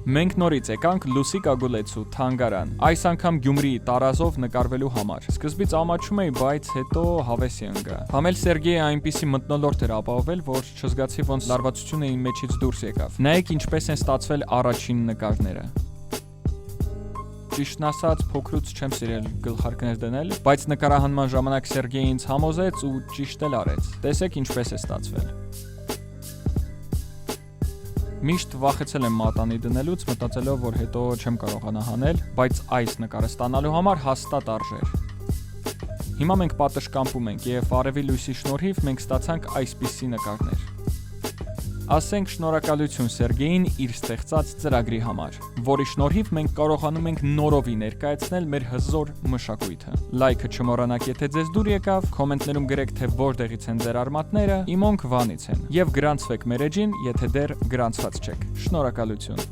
Մենք նորից եկանք Լուսիկ Ագուլեցու թանգարան, այս անգամ Գյումրիի տարազով նկարվելու համար։ Սկզբից ամաչում էի, բայց հետո հավեսի ընկա։ Համ էլ Սերգեյը այնպիսի մթնոլորտ էր ապահովել, որ չզգացի ոնց լարվածությունը իմ մեջից դուրս եկավ։ Նայեք ինչպես են ստացվել առաջին նկարները։ Ճիշտն ասած, փոքրուց չեմ սիրել գլխարկներ դնել, բայց նկարահանման ժամանակ Սերգեյը ինձ համոզեց ու ճիշտ էլ արեց։ Տեսեք ինչպես է ստացվել։ Միշտ վախեցել եմ մատանի դնելուց, մտածելով, որ հետո չեմ կարողանա հանել, բայց այս նկարը ստանալու համար հաստատ արժեր։ Հիմա մենք պատշգամբում ենք եւ արևի լույսի շնորհիվ մենք ստացանք այսպիսի նկարներ։ Ասենք շնորհակալություն Սերգեյին իր ստեղծած ծրագրի համար, որի շնորհիվ մենք կարողանում ենք նորովի ներկայացնել մեր հզոր մշակույթը։ Լայքը չմոռանաք, եթե ձեզ դուր եկավ, կոմենտներում գրեք, թե որտեղից են ձեր արմատները, իմոնք Վանից են, եւ գրանցվեք մեր էջին, եթե դեռ գրանցված չեք։ Շնորհակալություն։